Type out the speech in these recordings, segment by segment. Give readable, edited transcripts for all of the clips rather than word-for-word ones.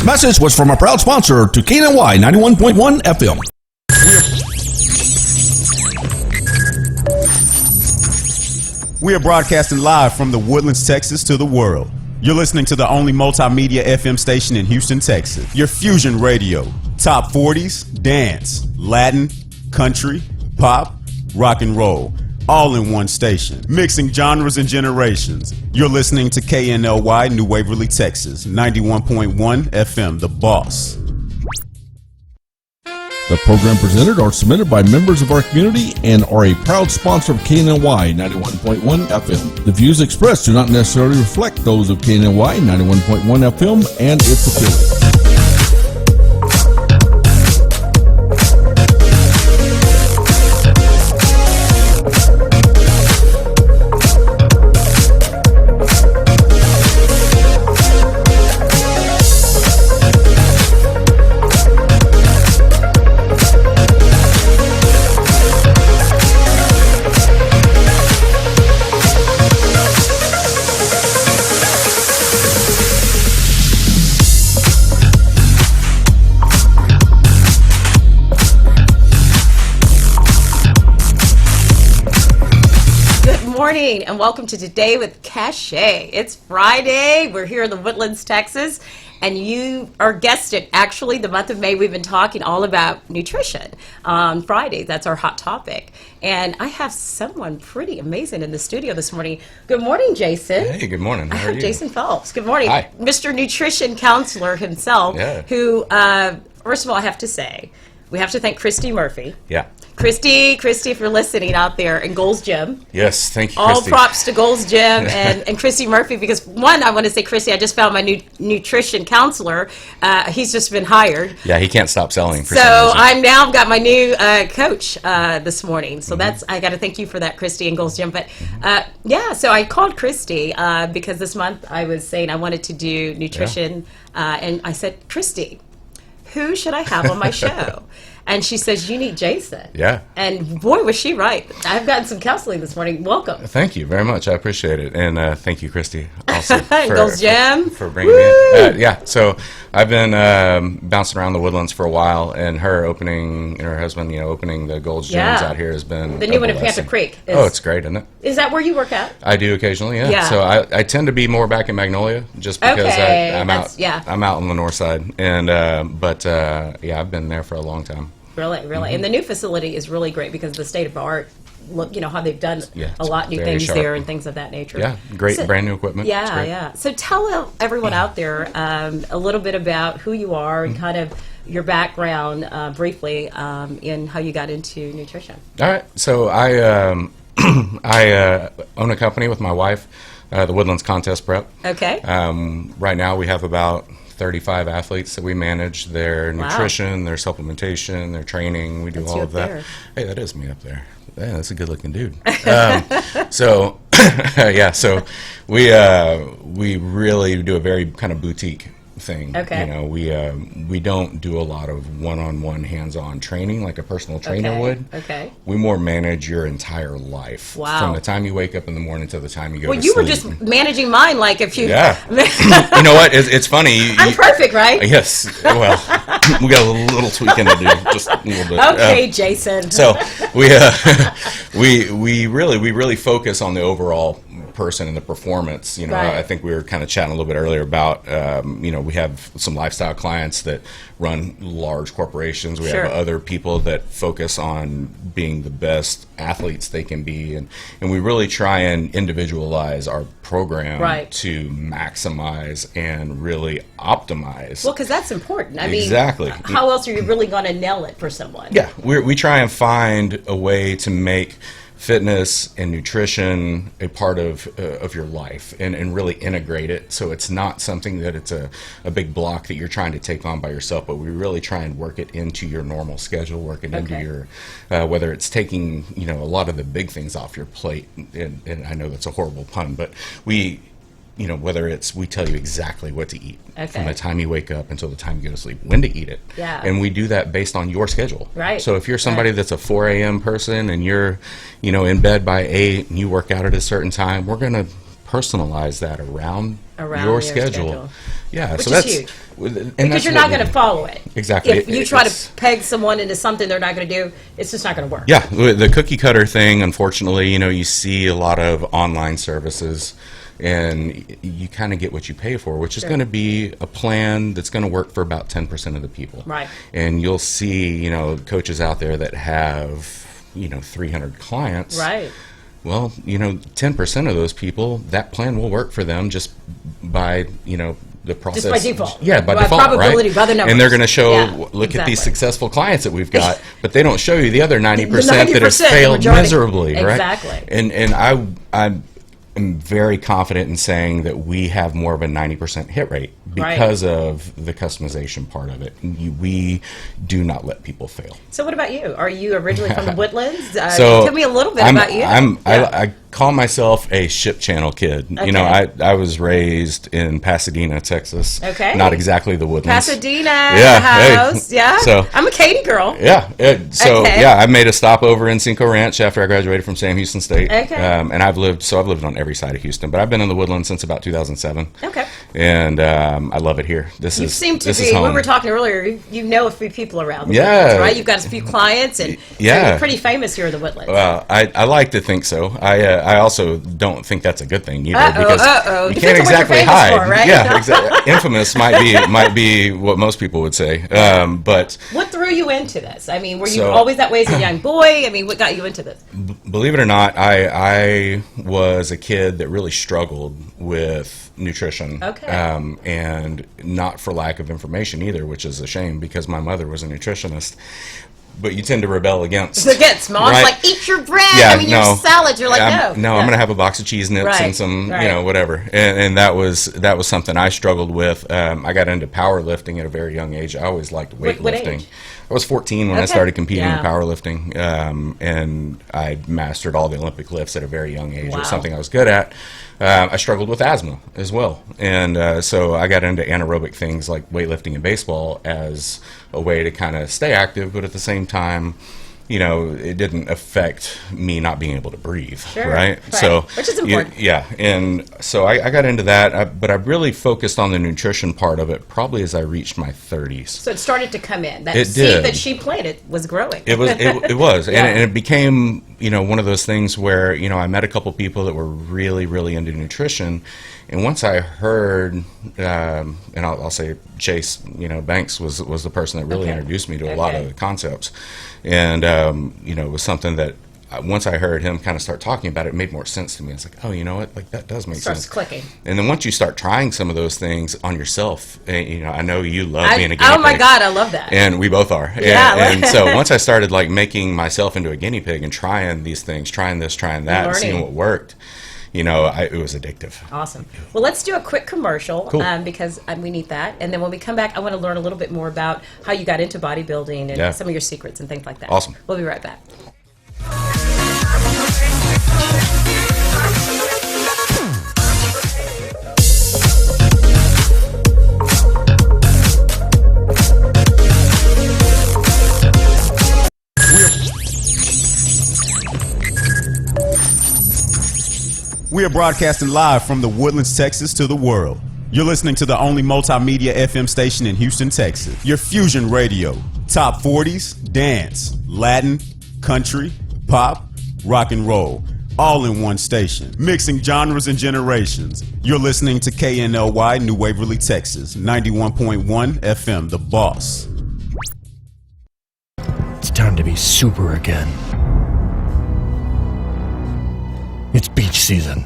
message was from a proud sponsor to KNY 91.1 FM. We are broadcasting live from the Woodlands, Texas to the world. You're listening to the only multimedia FM station in Houston, Texas. Your Fusion Radio. Top 40s, dance, Latin, country, pop, rock and roll. All in one station. Mixing genres and generations. You're listening to KNLY New Waverly, Texas. 91.1 FM, The Boss. The program presented are submitted by members of our community and are a proud sponsor of KNY 91.1 FM. The views expressed do not necessarily reflect those of KNY 91.1 FM and its affiliates. And welcome to Today with Kashay. It's Friday. We're here in the Woodlands, Texas, and you are guessed it. Actually, the month of May, we've been talking all about nutrition. On Friday, that's our hot topic. And I have someone pretty amazing in the studio this morning. Good morning, Jason. Hey, good morning. How are you? Jason Phelps. Good morning. Hi. Mr. Nutrition Counselor himself, Yeah. who, first of all, I have to say, we have to thank Christy Murphy. Yeah. Christy, if you're listening out there in Gold's Gym. Yes, thank you, All Christy. props to Gold's Gym and Christy Murphy, because one, I want to say, Christy, I just found my new nutrition counselor. He's just been hired. Yeah, he can't stop selling. For So some reason. I'm now got my new coach this morning. So that's, I got to thank you for that, Christy and Gold's Gym. But yeah, so I called Christy because this month I was saying I wanted to do nutrition. And I said, Christy, who should I have on my show? And she says, you need Jason. Yeah. And boy, was she right. I've gotten some counseling this morning. Welcome. Thank you very much. I appreciate it. And thank you, Christy, also Gold's Gym. for bringing me in. Yeah, so I've been bouncing around the Woodlands for a while, and her husband, opening the Gold's Gyms out here has been the new one in Panther Creek. It's great, isn't it? Is that where you work at? I do occasionally, yeah. Yeah. So I tend to be more back in Magnolia, just because I'm out on the north side. And but I've been there for a long time. Really. And the new facility is really great because the state of art, look, how they've done a lot new things there and things of that nature. Yeah, great brand new equipment. Yeah. So tell everyone out there a little bit about who you are and kind of your background briefly in how you got into nutrition. All right. So I own a company with my wife, the Woodlands Contest Prep. Okay. Right now we have about 35 athletes that we manage their nutrition, their supplementation, their training. We do all of that. Hey, that is me up there. Yeah, that's a good-looking dude. So we really do a very kind of boutique thing. Okay. We don't do a lot of one-on-one hands-on training like a personal trainer would. Okay. We more manage your entire life. Wow. From the time you wake up in the morning to the time you go to sleep. Well, you were just managing mine like if you... Yeah. You know what? It's funny. I'm perfect, right? Yes. Well, we got a little tweaking to do, just a little bit. Okay, Jason. So we really focus on the overall person and the performance. I think we were kind of chatting a little bit earlier about we have some lifestyle clients that run large corporations. We have other people that focus on being the best athletes they can be, and we really try and individualize our program to maximize and really optimize. Well, because that's important. I mean, exactly. How else are you really going to nail it for someone? Yeah, we try and find a way to make fitness and nutrition a part of your life and really integrate it, so it's not something that it's a big block that you're trying to take on by yourself, but we really try and work it into your normal schedule, work it into your whether it's taking a lot of the big things off your plate, and I know that's a horrible pun, but we whether it's, we tell you exactly what to eat from the time you wake up until the time you go to sleep, when to eat it. Yeah. And we do that based on your schedule. Right. So if you're somebody that's a 4 a.m. person and you're, in bed by 8 and you work out at a certain time, we're going to personalize that around Around your your schedule. schedule. Yeah, Which so is that's huge. and Because that's you're what not we going to do. follow it. Exactly. If you try It's- to peg someone into something they're not going to do, it's just not going to work. Yeah, the cookie cutter thing, unfortunately, you see a lot of online services, and you kind of get what you pay for, which is Sure. going to be a plan that's going to work for about 10% of the people. Right. And you'll see, coaches out there that have, 300 clients. Right. Well, 10% of those people, that plan will work for them just by, the process. Just by default. Yeah, by By default, probability, right? by the numbers. And they're going to show, Yeah, look at exactly. these successful clients that we've got, but they don't show you the other 90% that have 90%, the failed majority. miserably, right? Exactly. And I'm very confident in saying that we have more of a 90% hit rate because of the customization part of it. We do not let people fail. So what about you? Are you originally from the Woodlands? So tell me a little bit about you. I call myself a ship channel kid. Okay. I was raised in Pasadena, Texas. Okay. Not exactly the Woodlands. Pasadena Yeah, hey. house. Yeah. So- I'm a Katy girl. Yeah. Okay. I made a stop over in Cinco Ranch after I graduated from Sam Houston State. Okay. And I've lived on every side of Houston, but I've been in the Woodlands since about 2007. Okay. And I love it here. You seem to this is be, when home. we were talking earlier, you know a few people around the Yeah. Woodlands, right? You've got a few clients, and so Yeah. you're pretty famous here in the Woodlands. Well, I like to think so. I also don't think that's a good thing either Uh-oh, because uh-oh. you Depends can't on what you're exactly famous hide. for, right? Yeah, exactly. Infamous might be what most people would say. But What threw you into this? I mean, were you So- always that way as a young boy? I mean, what got you into this? believe it or not, I was a kid that really struggled with nutrition. Okay. And not for lack of information either, which is a shame because my mother was a nutritionist. But you tend to rebel against. Against mom's Right. like, eat your bread. Yeah, I mean, your no. salads. You're like, no. I'm going to have a box of cheese nips Right, and some, right. whatever. And that was something I struggled with. I got into powerlifting at a very young age. I always liked weightlifting. What age? I was 14 when I Okay. started competing Yeah. in powerlifting, and I mastered all the Olympic lifts at a very young age. It Wow. was something I was good at. I struggled with asthma as well, and so I got into anaerobic things like weightlifting and baseball as a way to kind of stay active, but at the same time, it didn't affect me not being able to breathe, Sure. right? Right. So, Which is important. yeah, and so I got into that, but I really focused on the nutrition part of it probably as I reached my 30s. So it started to come in. That It seed did. that she planted was growing. It was, it was, Yeah. and it became, one of those things where, I met a couple people that were really, really into nutrition, and once I heard, and I'll say Chase, Banks was the person that really Okay. introduced me to a lot Okay. of the concepts, and it was something that once I heard him kind of start talking about it, it made more sense to me. I was like, oh, you know what, like that does make Starts sense. clicking. And then once you start trying some of those things on yourself, I know you love being a guinea Oh my pig. God, I love that. And we both are. Yeah. And so once I started like making myself into a guinea pig and trying these things, trying this, trying that, and seeing Learning. what worked, it was addictive. Awesome. Well, let's do a quick commercial Cool. because we need that. And then when we come back, I want to learn a little bit more about how you got into bodybuilding and Yeah. some of your secrets and things like that. Awesome. We'll be right back. We are broadcasting live from the Woodlands, Texas to the world. You're listening to the only multimedia FM station in Houston, Texas. Your Fusion Radio. Top 40s, dance, Latin, country, pop, rock and roll. All in one station. Mixing genres and generations. You're listening to KNLY, New Waverly, Texas. 91.1 FM, The Boss. It's time to be super again. It's beach season.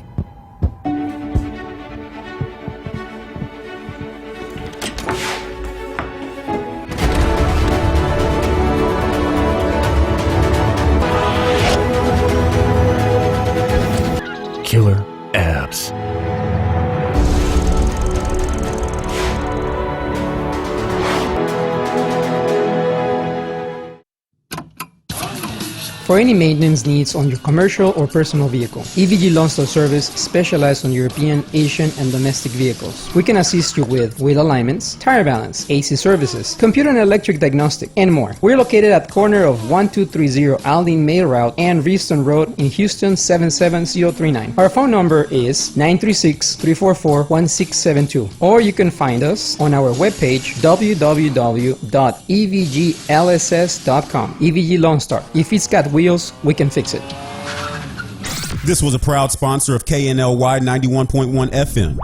Killer abs. for any maintenance needs on your commercial or personal vehicle. EVG Lawn Store Service specializes on European, Asian, and domestic vehicles. We can assist you with wheel alignments, tire balance, AC services, computer and electric diagnostic, and more. We're located at corner of 1230 Aldine Mail Route and Reeston Road in Houston 77039. Our phone number is 936-344-1672, or you can find us on our webpage www.evglss.com. EVG Lawn Star. If it's got wheels, we can fix it. This was a proud sponsor of KNLY 91.1 FM.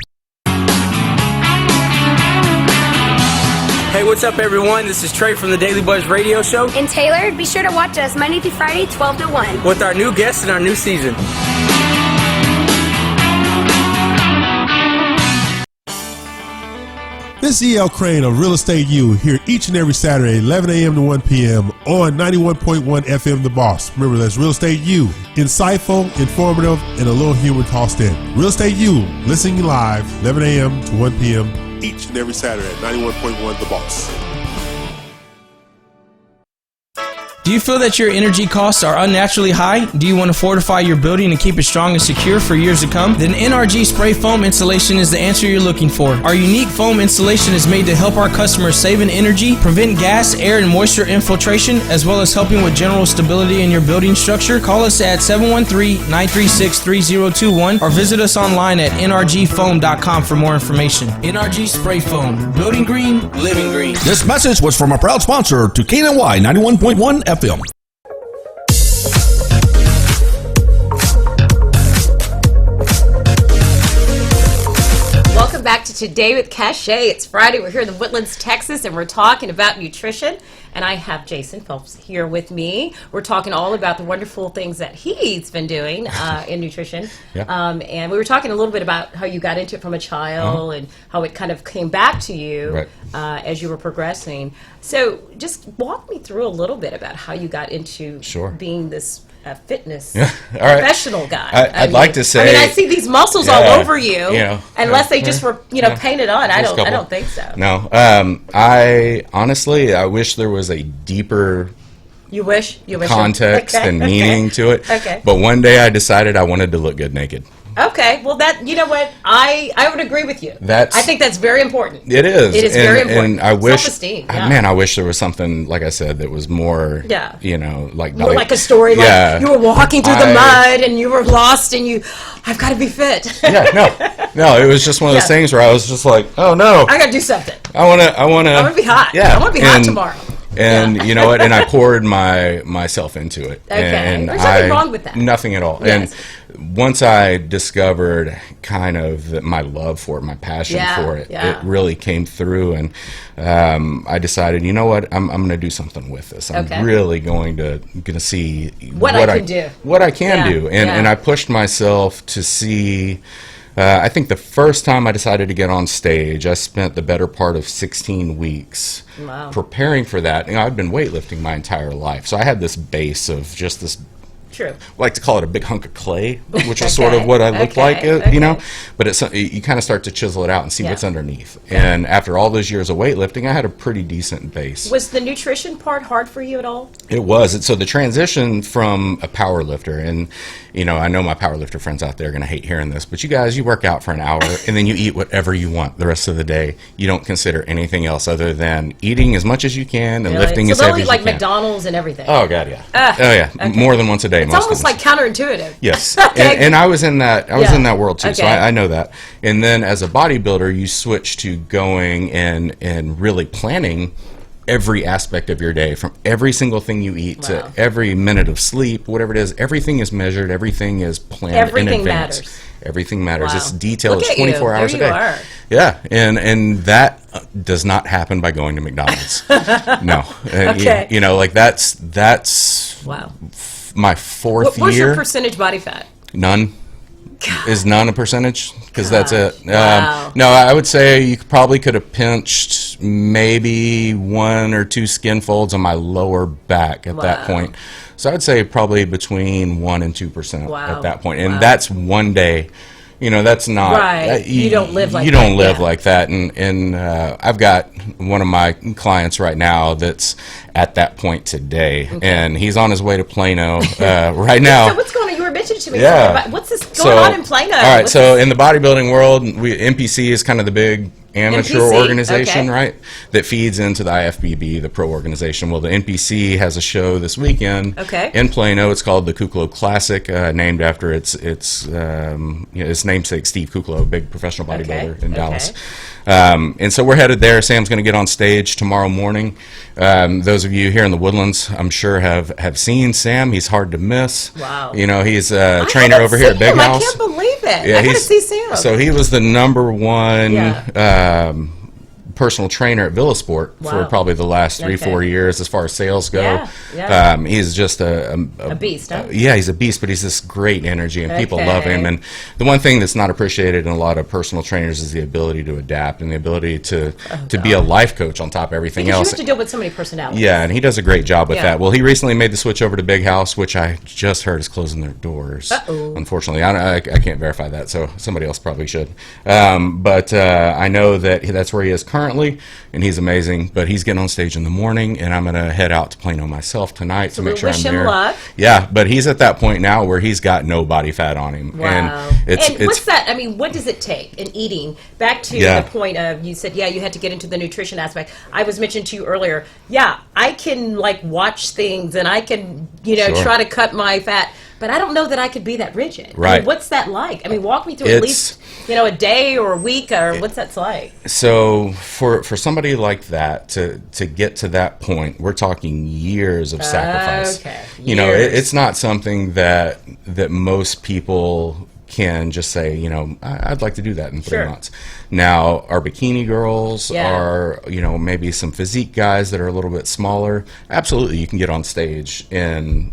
Hey, what's up, everyone? This is Trey from the Daily Buzz Radio Show. And Taylor, be sure to watch us Monday through Friday, 12 to 1. With our new guests in our new season. This is E.L. Crane of Real Estate U here each and every Saturday, 11 a.m. to 1 p.m. on 91.1 FM The Boss. Remember, that's Real Estate U. Insightful, informative, and a little humor tossed in. Real Estate U, listening live, 11 a.m. to 1 p.m. each and every Saturday at 91.1 The Boss. Do you feel that your energy costs are unnaturally high? Do you want to fortify your building and keep it strong and secure for years to come? Then NRG Spray Foam Insulation is the answer you're looking for. Our unique foam insulation is made to help our customers save in energy, prevent gas, air, and moisture infiltration, as well as helping with general stability in your building structure. Call us at 713-936-3021 or visit us online at nrgfoam.com for more information. NRG Spray Foam. Building green, living green. This message was from a proud sponsor to KNY 91.1 FM. Welcome back to Today with Kashay. It's Friday. We're here in the Woodlands, Texas, and we're talking about nutrition. And I have Jason Phelps here with me. We're talking all about the wonderful things that he's been doing in nutrition. Yeah. And we were talking a little bit about how you got into it from a child and how it kind of came back to you as you were progressing. So just walk me through a little bit about how you got into being this fitness professional guy. I'd like to say. I mean, I see these muscles all over you. Unless they just were, painted on. I don't think so. No. I honestly, I wish there was a deeper. You wish context and meaning to it. Okay. But one day I decided I wanted to look good naked. Okay, well, you know what? I would agree with you. I think that's very important. It is. It is very important. And I wish, self-esteem. Man, I wish there was something, like I said, that was more, like more like a story. Like you were walking through the mud and you were lost and I've got to be fit. No, it was just one of those things where I was just like, oh no, I got to do something. I want to be hot. Yeah, I want to be hot tomorrow. And you know what? And I poured myself into it. Okay. And There's nothing wrong with that. Nothing at all. Yes. And once I discovered kind of my love for it, my passion for it, it really came through. And I decided, you know what? I'm going to do something with this. I'm really going to see what I can do. What I can do. And I pushed myself to see. I think the first time I decided to get on stage, I spent the better part of 16 weeks preparing for that. I've been weightlifting my entire life, so I had this base of just this. True. I like to call it a big hunk of clay, which is sort of what I look like, you know. But you kind of start to chisel it out and see what's underneath. And after all those years of weightlifting, I had a pretty decent base. Was the nutrition part hard for you at all? It was. So the transition from a power lifter, and I know my power lifter friends out there are going to hate hearing this, but you guys, you work out for an hour and then you eat whatever you want the rest of the day. You don't consider anything else other than eating as much as you can and lifting as heavy as you can. So they'll eat like McDonald's and everything. Oh God, yeah. More than once a day. It's almost like counterintuitive. Yes. And I was in that in that world too, so I know that. And then as a bodybuilder, you switch to going and really planning every aspect of your day, from every single thing you eat to every minute of sleep, whatever it is. Everything is measured. Everything is planned in advance. Matters. Everything matters. It's detailed. Look It's 24 hours a day. Are. Yeah, and that does not happen by going to McDonald's. No. Okay. Like that's my fourth year. What's your percentage body fat? None. God. Is none a percentage? Because that's it. Wow. No, I would say you probably could have pinched maybe 1 or 2 skin folds on my lower back at that point. So I'd say probably between 1 and 2% at that point. And that's one day that's not right. You don't live like you don't that, live yeah. like that. And I've got one of my clients right now that's at that point today, and he's on his way to Plano right now. So what's going on? You were mentioning to me. Yeah. What's this going on in Plano? All right. What's So this? in the bodybuilding world, NPC is kind of the big amateur NPC, organization, okay. right? That feeds into the IFBB, the pro organization. Well, the NPC has a show this weekend in Plano. It's called the Kuklo Classic, named after its namesake, Steve Kuklo, big professional bodybuilder in Dallas. And so we're headed there. Sam's going to get on stage tomorrow morning. Those of you here in the Woodlands, I'm sure have seen Sam. He's hard to miss. Wow. He's a trainer over here at Big House. I can't believe it. Yeah, I got to see Sam. So he was the number one personal trainer at Villasport for probably the last 3-4 years as far as sales go. He's just a beast, huh? Yeah, he's a beast, but he's this great energy, and people love him. And the one thing that's not appreciated in a lot of personal trainers is the ability to adapt and the ability to be a life coach on top of everything because else. you have to deal with so many personalities. Yeah, and he does a great job with that. Well, he recently made the switch over to Big House, which I just heard is closing their doors. Unfortunately, I can't verify that, so somebody else probably should. But I know that that's where he is currently, and he's amazing. But he's getting on stage in the morning, and I'm going to head out to Plano myself tonight to make sure I'm there. Luck. Yeah, but he's at that point now where he's got no body fat on him. Wow. And what's that? I mean, what does it take in eating? Back to the point of, you said, you had to get into the nutrition aspect. I was mentioned to you earlier, I can watch things and I can, try to cut my fat, but I don't know that I could be that rigid. Right. I mean, what's that like? I mean, walk me through at least, a day or a week, or what's that like? So for somebody like that to get to that point, we're talking years of sacrifice. Okay. It's not something that most people can just say, I'd like to do that in 3 months. Now, our bikini girls are, maybe some physique guys that are a little bit smaller. Absolutely, you can get on stage in,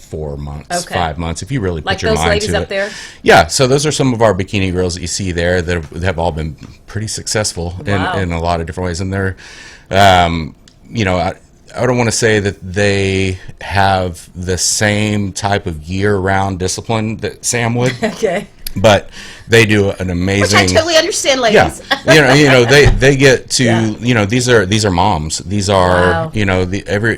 4 months, 5 months, if you really put your mind to it. Like those ladies up there? Yeah, so those are some of our bikini girls that you see there that have all been pretty successful in a lot of different ways. And they're, I don't want to say that they have the same type of year-round discipline that Sam would. Okay. But they do an amazing. Which I totally understand, ladies. Yeah, they get to these are moms. These are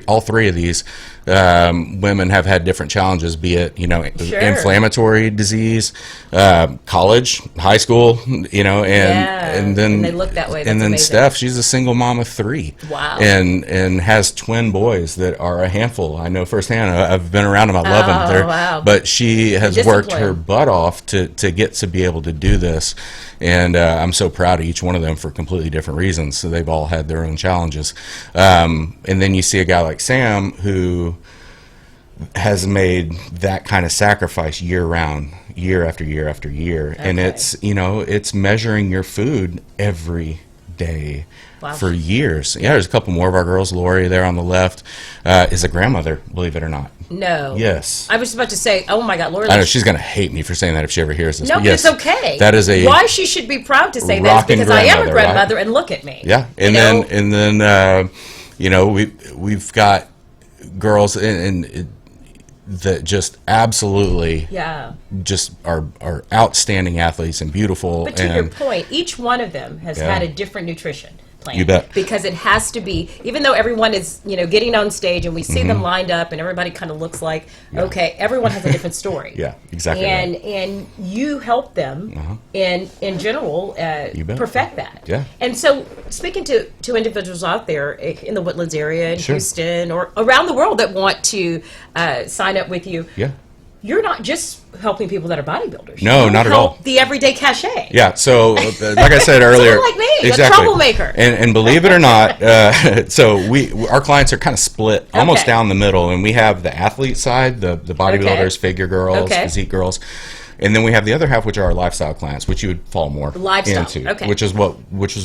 all three of these women have had different challenges, be it inflammatory disease, college, high school, and then they look that way. That's and then amazing. Steph, she's a single mom of 3. Wow. And has twin boys that are a handful. I know firsthand. I've been around them. I love them. Wow. But she has worked Discipline. her butt off to get to be able to do this, and I'm so proud of each one of them for completely different reasons. So they've all had their own challenges, and then you see a guy like Sam who has made that kind of sacrifice year round, year after year after year. And it's measuring your food every day for years. Yeah, there's a couple more of our girls. Lori there on the left is a grandmother, believe it or not. No. Yes. I was about to say, oh my God, Lori. I know she's going to hate me for saying that if she ever hears this. No, but yes, it's okay. That is why she should be proud to say that is rockin' because I am a grandmother, grandmother, right? and look at me. Yeah, and then we've got girls that just absolutely just are outstanding athletes and beautiful. But to your point, each one of them has had a different nutrition plan. You bet. Because it has to be, even though everyone is, getting on stage and we see them lined up and everybody kind of looks like, okay, everyone has a different story. Yeah, exactly. And you help them in general perfect that. Yeah. And so speaking to individuals out there in the Woodlands area, in Houston, or around the world that want to sign up with you, you're not just helping people that are bodybuilders. No, you not at all. help the everyday Kashay. Yeah, so like I said earlier, someone like me, exactly. a troublemaker. And believe it or not, so our clients are kind of split almost down the middle, and we have the athlete side, the bodybuilders, figure girls, physique girls. And then we have the other half, which are our lifestyle clients, which you would fall more into, which is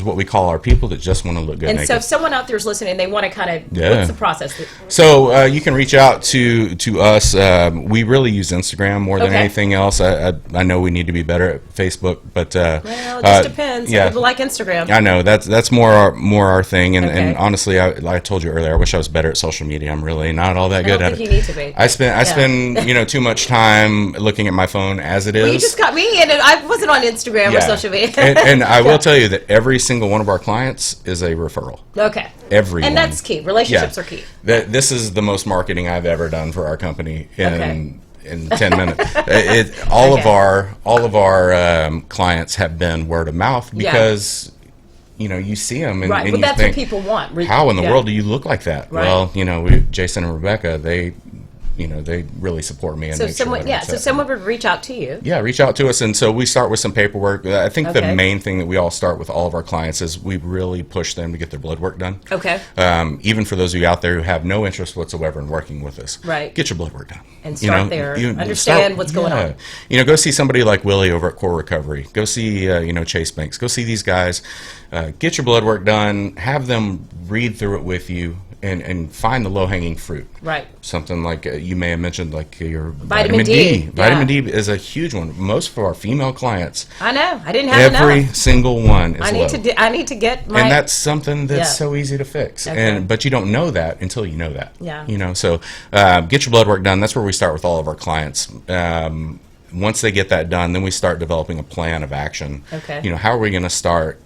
what we call our people that just want to look good. And naked. so, if someone out there is listening, they want to kind of what's the process? So you can reach out to us. We really use Instagram more than anything else. I know we need to be better at Facebook, but well, it just depends. Some people like Instagram. I know that's more our thing. And honestly, like I told you earlier, I wish I was better at social media. I'm really not all that good at it. I don't think you need to be. I spend too much time looking at my phone as as it is. Well, you just got me, and I wasn't on Instagram or social media. and I will tell you that every single one of our clients is a referral. Okay. Everyone. And that's key. Relationships are key. This is the most marketing I've ever done for our company in 10 minutes. All of our clients have been word of mouth because you see them and, and you that's think, what people want. How in the world do you look like that? Right. Well, Jason and Rebecca, they really support me. And So make sure someone would reach out to you. Yeah, reach out to us, and so we start with some paperwork. I think the Okay. main thing that we all start with all of our clients is we really push them to get their blood work done. Okay. Even for those of you out there who have no interest whatsoever in working with us, Right. get your blood work done. And start there. Understand what's going on. Go see somebody like Willie over at Core Recovery. Go see Chase Banks. Go see these guys. Get your blood work done. Have them read through it with you. And find the low-hanging fruit. Right. Something like you may have mentioned, like your Vitamin D. Vitamin D is a huge one. Most of our female clients. I know. I didn't have every enough. single one is I need to get my. And that's something that's so easy to fix. Okay. But you don't know that until you know that. Yeah. So get your blood work done. That's where we start with all of our clients. Once they get that done, then we start developing a plan of action. Okay. How are we going to start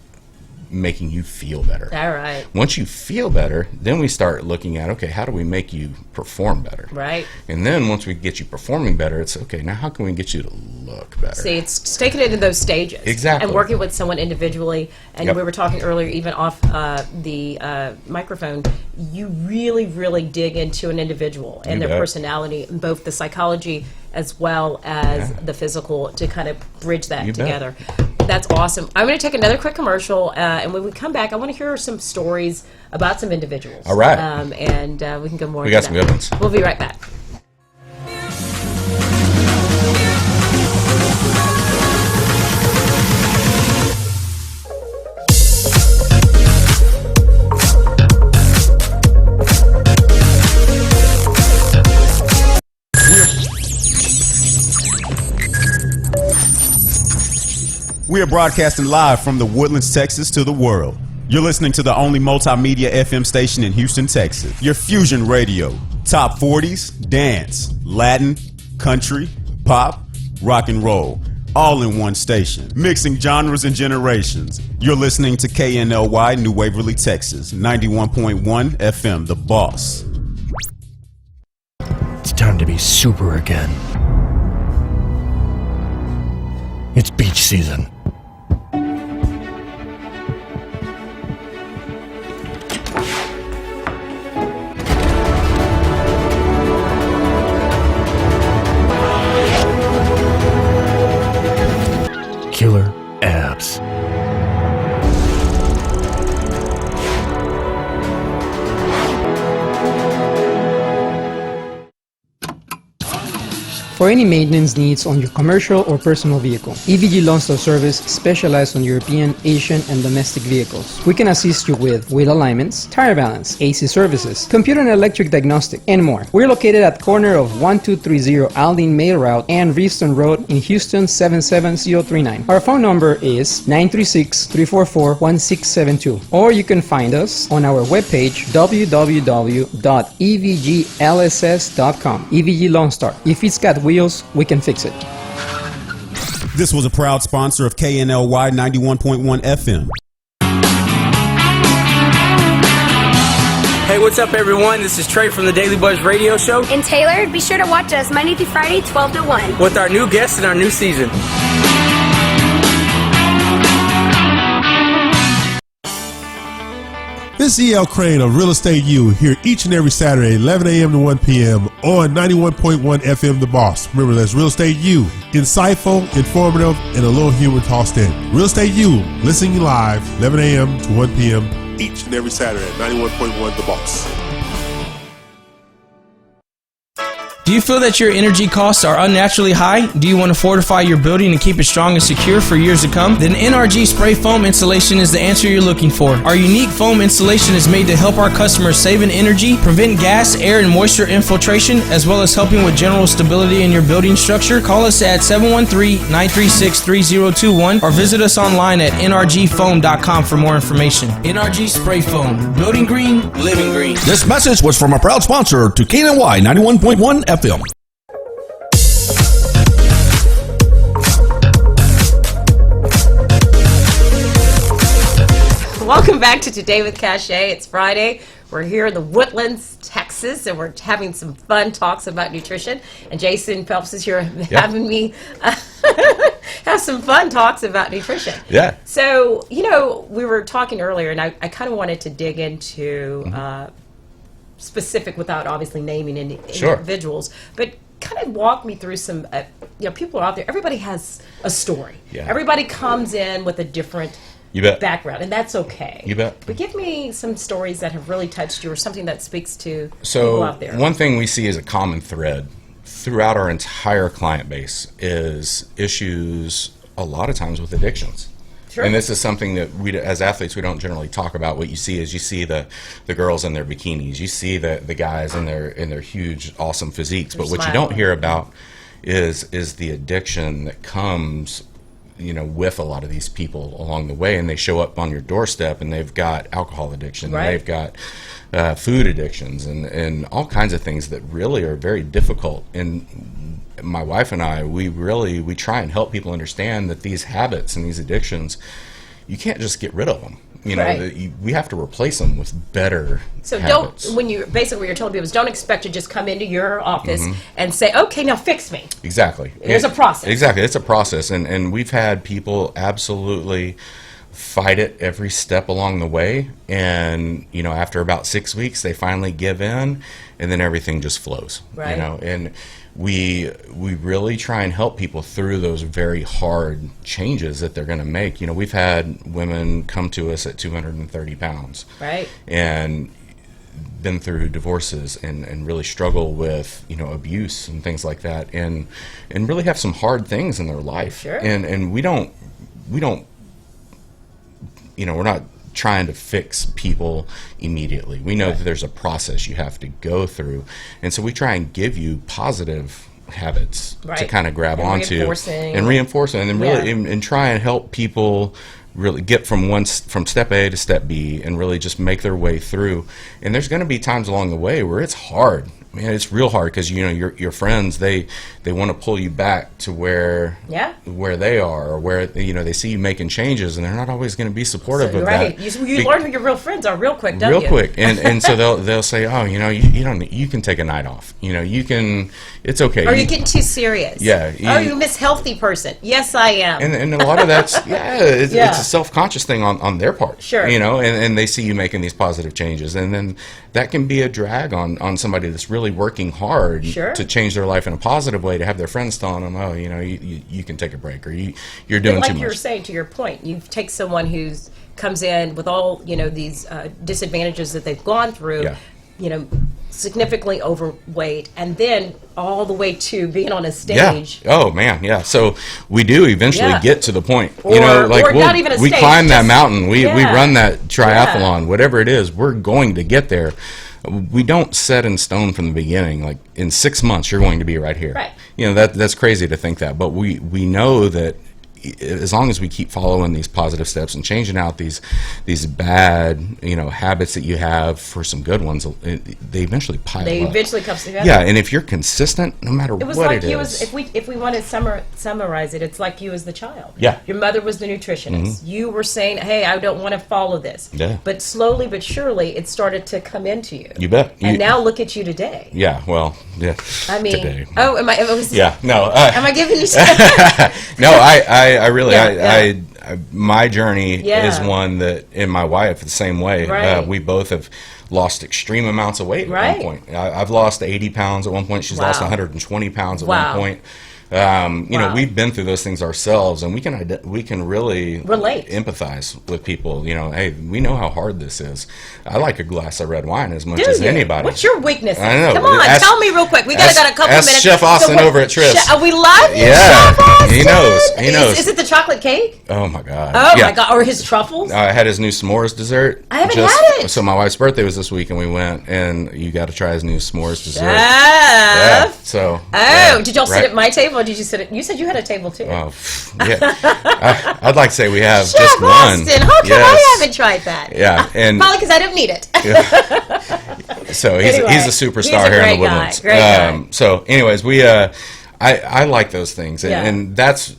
making you feel better? All right. Once you feel better, then we start looking at, okay, how do we make you perform better? Right. And then once we get you performing better, it's okay, now how can we get you to look better? See, it's just taking it in those stages. Exactly. And working with someone individually. And Yep. we were talking earlier, even off the microphone, you really, really dig into an individual and You their bet. personality, both the psychology as well as the physical, to kind of bridge that You bet. together. That's awesome. I'm going to take another quick commercial, and when we come back, I want to hear some stories about some individuals. All right. And we can go more We into got some that. good ones. We'll be right back. We are broadcasting live from the Woodlands, Texas to the world. You're listening to the only multimedia FM station in Houston, Texas. Your fusion radio. Top 40s, dance, Latin, country, pop, rock and roll. All in one station. Mixing genres and generations. You're listening to KNLY, New Waverly, Texas. 91.1 FM, The Boss. It's time to be super again. It's beach season. Killer abs. For any maintenance needs on your commercial or personal vehicle, EVG Lone Star Service specializes on European, Asian, and domestic vehicles. We can assist you with wheel alignments, tire balance, AC services, computer and electric diagnostic, and more. We're located at corner of 1230 Aldine Mail Route and Reefston Road in Houston 77039. Our phone number is 936-344-1672, or you can find us on our webpage www.evglss.com. EVG Lone Star. If it's got wheels, we can fix it. This was a proud sponsor of KNLY 91.1 FM. Hey, what's up, everyone? This is Trey from the Daily Buzz Radio Show And Taylor, be sure to watch us Monday through Friday, 12 to 1. with our new guest in our new season. This is E.L. Crane of Real Estate U here each and every Saturday, 11 a.m. to 1 p.m. on 91.1 FM The Boss. Remember, that's Real Estate U. Insightful, informative, and a little humor tossed in. Real Estate U, listening live, 11 a.m. to 1 p.m. each and every Saturday at 91.1 The Boss. Do you feel that your energy costs are unnaturally high? Do you want to fortify your building and keep it strong and secure for years to come? Then NRG Spray Foam Insulation is the answer you're looking for. Our unique foam insulation is made to help our customers save in energy, prevent gas, air, and moisture infiltration, as well as helping with general stability in your building structure. Call us at 713-936-3021 or visit us online at nrgfoam.com for more information. NRG Spray Foam. Building green, living green. This message was from a proud sponsor to KNY 91.1 FM. Welcome back to Today with Kashay. It's Friday. We're here in the Woodlands, Texas, and we're having some fun talks about nutrition. And Jason Phelps is here having me have some fun talks about nutrition. Yeah. So, we were talking earlier, and I kind of wanted to dig into specific, without obviously naming any individuals, but kind of walk me through some, people are out there. Everybody has a story. Yeah. Everybody comes in with a different background, and that's okay. You bet. But give me some stories that have really touched you, or something that speaks to people out there. One thing we see as a common thread throughout our entire client base is issues a lot of times with addictions. Sure. And this is something that we, as athletes, we don't generally talk about. What you see is the girls in their bikinis, you see the guys in their huge, awesome physiques. But what you don't hear about is the addiction that comes with a lot of these people along the way, and they show up on your doorstep, and they've got alcohol addiction, and they've got food addictions, and all kinds of things that really are very difficult. And my wife and I, we try and help people understand that these habits and these addictions, you can't just get rid of them. We have to replace them with better habits. What you're telling people is don't expect to just come into your office and say, okay, now fix me. Exactly. There's a process. Exactly. It's a process. And we've had people absolutely fight it every step along the way. And, after about 6 weeks, they finally give in, and then everything just flows. Right. And we really try and help people through those very hard changes that they're going to make. We've had women come to us at 230 pounds. Right. And been through divorces and really struggle with, abuse and things like that, and really have some hard things in their life. Sure. And we don't, we're not trying to fix people immediately. We know that there's a process you have to go through, and so we try and give you positive habits to kind of grab onto and reinforce it, and then really and try and help people really get from step A to step B, and really just make their way through. And there's going to be times along the way where it's hard. Man, it's real hard, because your friends, they want to pull you back to where they are, or where they see you making changes, and they're not always going to be supportive of that. You learn who your real friends are real quick, don't you? Real quick, and so they'll say, oh, you can take a night off. You can. It's okay. Are you getting too serious? Yeah. You miss healthy person. Yes, I am. And a lot of that's it's a self-conscious thing on their part. Sure. And they see you making these positive changes, and then that can be a drag on somebody that's really working hard to change their life in a positive way, to have their friends telling them, oh, you can take a break, or you're doing too much. Like you were saying, to your point, you take someone who's comes in with all these disadvantages that they've gone through, significantly overweight, and then all the way to being on a stage. Yeah. Oh man, yeah. So we do eventually get to the point. Or not even a we stage, climb that mountain. We run that triathlon, whatever it is. We're going to get there. We don't set in stone from the beginning. Like in 6 months, you're going to be right here. Right. That's crazy to think that, but we know that as long as we keep following these positive steps and changing out these bad habits that you have for some good ones, they eventually pile up. They eventually come together. Yeah, and if you're consistent, no matter what it is. If we want to summarize it, it's like you as the child. Yeah. Your mother was the nutritionist. You were saying, hey, I don't want to follow this. Yeah. But slowly but surely, it started to come into you. You bet. And now look at you today. Yeah. Well. Yeah. I mean. Today. Oh, am I? Yeah. No. Am I giving you? No. I really. My journey is one that, and my wife, the same way. Right. We both have lost extreme amounts of weight at one point. I've lost 80 pounds at one point. She's lost 120 pounds at one point. We've been through those things ourselves, and we can really relate, empathize with people. Hey, we know how hard this is. I like a glass of red wine as much as anybody. What's your weakness? I know. Come on, tell me real quick. We got a couple minutes. Chef Austin over at Trips. We love you, yeah, Chef Austin. He knows. Is it the chocolate cake? Oh my God. Oh my God. Or his truffles? I had his new s'mores dessert. I haven't had it. So my wife's birthday was this week, and we went, and you got to try his new s'mores dessert. Yeah. So. Did y'all sit at my table, or did you sit at? You said you had a table too. Oh, yeah. I'd like to say we have Chef just Austin, one. How come I haven't tried that? Yeah, and probably because I didn't need it. So he's a superstar here in the Woodlands. Great guy. So, anyways, I like those things, Yeah. and that's,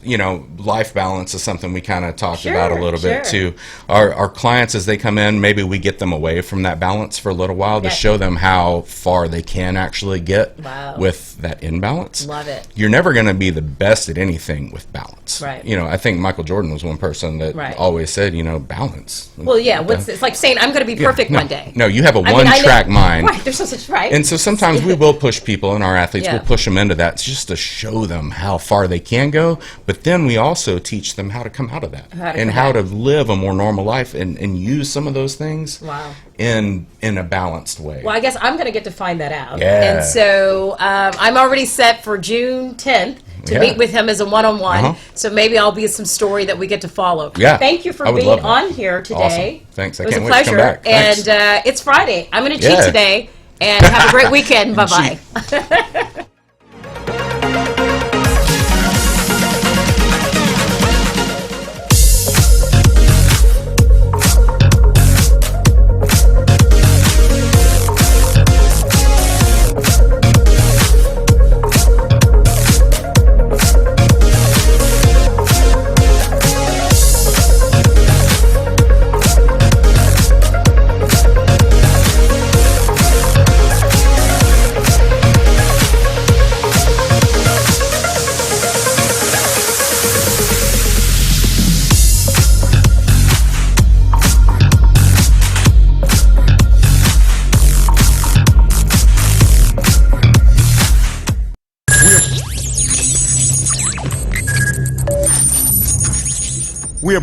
life balance is something we kind of talked about a little bit sure. too. Our clients, as they come in, maybe we get them away from that balance for a little while to Yeah. show them how far they can actually get Wow. with that imbalance. Love it. You're never going to be the best at anything with balance. Right. I think Michael Jordan was one person that Right. always said, balance. Well, yeah. It's like saying I'm going to be perfect no, one day. No, you have a I mean, one-track mind. Right. There's no such right. And so sometimes we will push people, and our athletes Yeah. will push them into that just to show them how far they can go. But then we also teach them how to come out of that and how to live a more normal life and use some of those things Wow. in a balanced way. Well, I guess I'm going to get to find that out. Yeah. And so I'm already set for June 10th to Yeah. meet with him as a one-on-one. Uh-huh. So maybe I'll be some story that we get to follow. Yeah. Thank you for I would being love that. on here today. Awesome. Thanks. I It was can't a wait to pleasure. come back. Thanks. And it's Friday. I'm going to cheat Yeah. today. And have a great weekend. Bye-bye. We are